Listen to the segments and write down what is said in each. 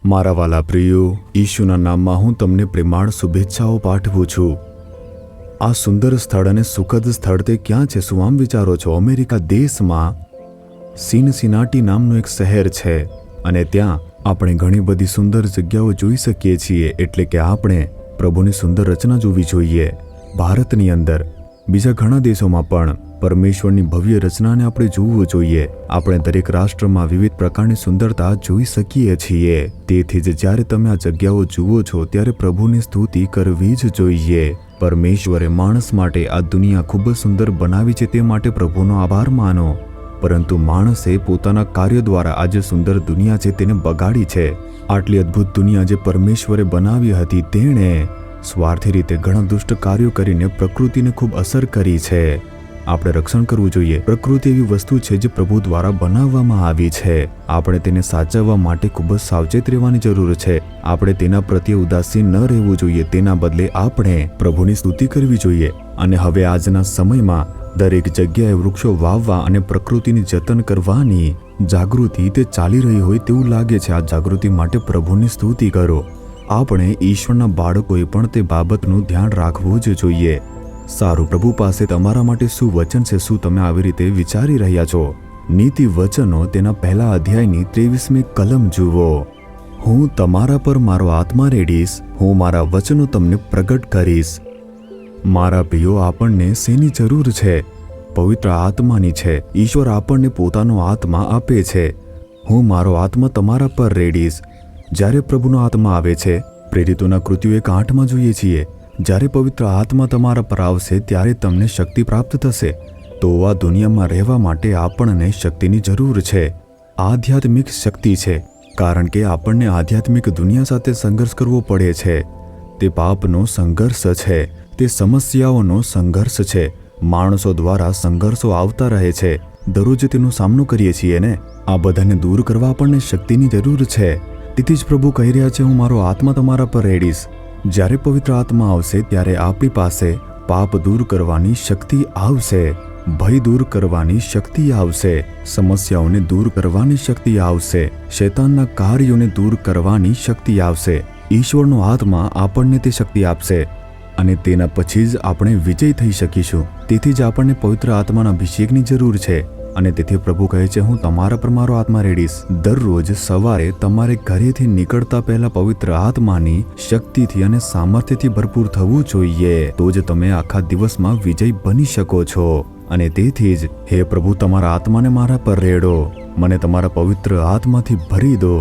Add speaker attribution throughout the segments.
Speaker 1: મારા વાલા પ્રિયો, ઈશુના નામમાં હું તમને પ્રેમાળ શુભેચ્છાઓ પાઠવું છું। આ સુંદર સ્થળ અને સુખદ સ્થળ તે ક્યાં છે? શું આમ વિચારો છો? અમેરિકા દેશમાં સિનસિનાટી નામનું એક શહેર છે અને ત્યાં આપણે ઘણી બધી સુંદર જગ્યાઓ જોઈ શકીએ છીએ। એટલે કે આપણે પ્રભુની સુંદર રચના જોવી જોઈએ। ભારતની અંદર બીજા ઘણા દેશોમાં પણ પરમેશ્વરની ભવ્ય રચનાને આપણે જોવું જોઈએ। આપણે દરેક રાષ્ટ્રમાં વિવિધ પ્રકારની સુંદરતા જોઈ શકીએ છીએ। તેથી જ જ્યારે તમે આ જગ્યાઓ જુઓ છો ત્યારે પ્રભુની સ્તુતિ કરવી જ જોઈએ। પરમેશ્વરે માણસ માટે આ દુનિયા ખૂબ જ સુંદર બનાવી છે, તે માટે પ્રભુનો આભાર માનો। પરંતુ માણસે પોતાના કાર્ય દ્વારા આ જે સુંદર દુનિયા છે તેને બગાડી છે। આટલી અદ્ભુત દુનિયા જે પરમેશ્વરે બનાવી હતી, તેણે સ્વાર્થી રીતે ઘણા દુષ્ટ કાર્યો કરીને પ્રકૃતિને ખૂબ અસર કરી છે। આપણે રક્ષણ કરવું જોઈએ। પ્રકૃતિ એવી વસ્તુ છે જે પ્રભુ દ્વારા બનાવવામાં આવી છે। આપણે તેને સાચવવા માટે ખૂબ જ સાવચેત રહેવાની જરૂર છે। આપણે તેના પ્રત્યે ઉદાસીન ન રહેવું જોઈએ, તેના બદલે આપણે પ્રભુની સ્તુતિ કરવી જોઈએ। અને હવે આજના સમયમાં દરેક જગ્યાએ વૃક્ષો વાવવા અને પ્રકૃતિની જતન કરવાની જાગૃતિ તે ચાલી રહી હોય તેવું લાગે છે। આ જાગૃતિ માટે પ્રભુની સ્તુતિ કરો। આપણે ઈશ્વરના બાળકોએ પણ તે બાબતનું ધ્યાન રાખવું જ જોઈએ। સારું, પ્રભુ પાસે તમારા માટે શું વચન છે? શું તમે આવી રીતે વિચારી રહ્યા છો? નીતિ વચનો તેના પહેલા અધ્યાયની 23મી કલમ જુઓ। હું તમારા પર મારો આત્મા રેડીશ, હું મારા વચનો તમને પ્રગટ કરીશ। મારા પ્રિયો, આપણને શેની જરૂર છે? પવિત્ર આત્માની છે। ઈશ્વર આપણને પોતાનો આત્મા આપે છે। હું મારો આત્મા તમારા પર રેડીશ। જ્યારે પ્રભુનો આત્મા આવે છે, પ્રેરિતોના કૃત્યો 1:8માં જોઈએ છીએ, જ્યારે પવિત્ર આત્મા તમારા પર આવશે ત્યારે તમને શક્તિ પ્રાપ્ત થશે। તો આ દુનિયામાં રહેવા માટે આપણને શક્તિની જરૂર છે। આધ્યાત્મિક શક્તિ છે, કારણ કે આપણને આધ્યાત્મિક દુનિયા સાથે સંઘર્ષ કરવો પડે છે। તે પાપનો સંઘર્ષ છે, તે સમસ્યાઓનો સંઘર્ષ છે। માણસો દ્વારા સંઘર્ષો આવતા રહે છે, દરરોજ તેનો સામનો કરીએ છીએ ને। આ બધાને દૂર કરવા આપણને શક્તિની જરૂર છે। તેથી જ પ્રભુ કહી રહ્યા છે, હું મારો આત્મા તમારા પર રેડીશ। જ્યારે પવિત્ર આત્મા આવશે ત્યારે આપણી પાસે પાપ દૂર કરવાની શક્તિ આવશે, ભય દૂર કરવાની શક્તિ આવશે, સમસ્યાઓને દૂર કરવાની શક્તિ આવશે, શૈતાનના કાર્યોને દૂર કરવાની શક્તિ આવશે। ઈશ્વરનો આત્મા આપણને તે શક્તિ આપશે અને તેના પછી જ આપણે વિજય થઈ શકીશું। તેથી જ આપણને પવિત્ર આત્માના અભિષેકની જરૂર છે। અને તેથી પ્રભુ કહે છે, હું તમારા પર મારો આત્મા રેડીશ। દરરોજ સવારે તમારે ઘરેથી નીકળતા પહેલા પવિત્ર આત્માની શક્તિથી અને સામર્થ્યથી ભરપૂર થવું જોઈએ। તો જ તમે આખા દિવસમાં વિજય બની શકો છો। અને તેથી જ હે પ્રભુ, તમારા આત્માને મારા પર રેડો, મને તમારા પવિત્ર આત્માથી ભરી દો।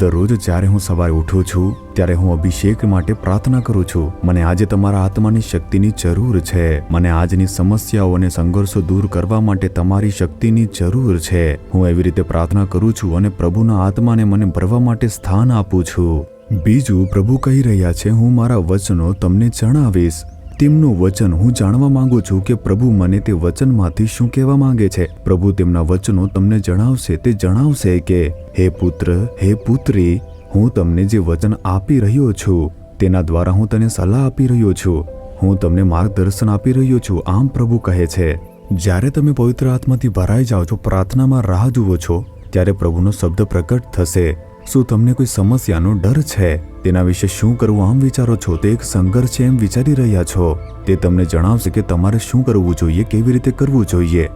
Speaker 1: દરરોજ જ્યારે હું સવારે ઉઠું છું ત્યારે હું અભિષેક માટે પ્રાર્થના કરું છું। મને આજે તમારા આત્માની શક્તિની જરૂર છે। મને આજની સમસ્યાઓ અને સંઘર્ષો દૂર કરવા માટે તમારી શક્તિની જરૂર છે। હું એવી રીતે પ્રાર્થના કરું છું અને પ્રભુના આત્માને મને ભરવા માટે સ્થાન આપું છું। બીજું, પ્રભુ કહી રહ્યા છે, હું મારા વચનો તમને જણાવીશ। તેમનું વચન હું જાણવા માંગુ છું કે પ્રભુ મને તે વચનમાંથી શું કહેવા માંગે છે। પ્રભુ તેમના વચનો તમને જણાવશે। તે જણાવશે કે હે પુત્ર, હે પુત્રી, હું તમને જે વચન આપી રહ્યો છું તેના દ્વારા હું તને સલાહ આપી રહ્યો છું, હું તમને માર્ગદર્શન આપી રહ્યો છું। આમ પ્રભુ કહે છે, જ્યારે તમે પવિત્ર આત્માથી ભરાઈ જાઓ છો, પ્રાર્થનામાં રાહ જુઓ છો, ત્યારે પ્રભુનો શબ્દ પ્રગટ થશે। શું તમને કોઈ સમસ્યાનો ડર છે? તેના વિશે શું કરવું આમ વિચારો છો? તે એક સંઘર્ષ છે એમ વિચારી રહ્યા છો? તે તમને જણાવશે કે તમારે શું કરવું જોઈએ, કેવી રીતે કરવું જોઈએ।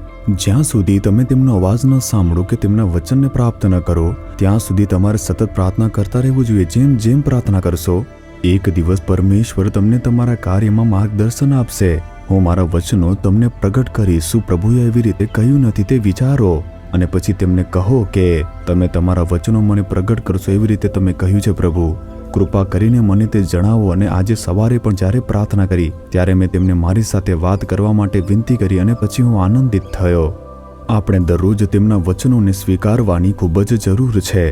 Speaker 1: જ્યાં સુધી તમે તેમનો અવાજ ન સાંભળો કે તેમના વચનને પ્રાપ્ત ન કરો, ત્યાં સુધી તમારે સતત પ્રાર્થના કરતા રહેવું જોઈએ। જેમ જેમ પ્રાર્થના કરશો, એક દિવસ પરમેશ્વર તમને તમારા કાર્યમાં માર્ગદર્શન આપશે। હું મારા વચનો તમને પ્રગટ કરીશ। શું પ્રભુએ એવી રીતે કહ્યું નથી? તે વિચારો અને પછી તેમને કહો કે તમે તમારા વચનો મને પ્રગટ કરશો, એવી રીતે તમે કહ્યું છે પ્રભુ, કૃપા કરીને મને તે જણાવો। અને આજે સવારે પણ જ્યારે પ્રાર્થના કરી ત્યારે મેં તેમને મારી સાથે વાત કરવા માટે વિનંતી કરી અને પછી હું આનંદિત થયો। આપણે દરરોજ તેમના વચનોને સ્વીકારવાની ખૂબ જ જરૂર છે।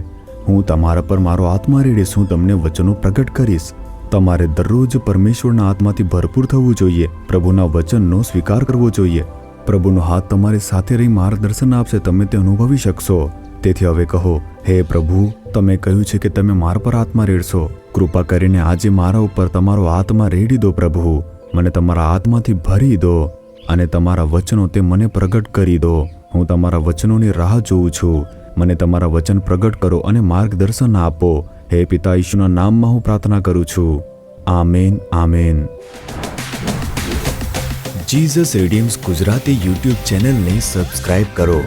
Speaker 1: હું તમારા પર મારો આત્મા રેડીશ, હું તમને વચનો પ્રગટ કરીશ। તમારે દરરોજ પરમેશ્વરના આત્માથી ભરપૂર થવું જોઈએ, પ્રભુના વચનનો સ્વીકાર કરવો જોઈએ। પ્રભુનો હાથ તમારી સાથે રહી માર્ગદર્શન આપશે, તમે તે અનુભવી શકશો। તેથી હવે કહો, હે પ્રભુ, તમે કહ્યું છે કે તમે મારા પર આત્મા રેડશો। કૃપા કરીને આજે મારા ઉપર તમારો આત્મા રેડી દો પ્રભુ। મને તમારા આત્માથી ભરી દો અને તમારા વચનો તે મને પ્રગટ કરી દો। હું તમારા વચનોની રાહ જોઉં છું। મને તમારા વચન પ્રગટ કરો અને માર્ગદર્શન આપો। હે પિતા ઈશુના નામમાં હું પ્રાર્થના કરું છું. Amen amen. Jesus Redeems Gujarati YouTube ચેનલને સબસ્ક્રાઇબ કરો.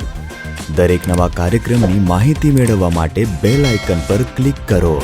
Speaker 1: દરેક નવા કાર્યક્રમની માહિતી મેળવવા માટે બેલ આઇકન પર ક્લિક કરો.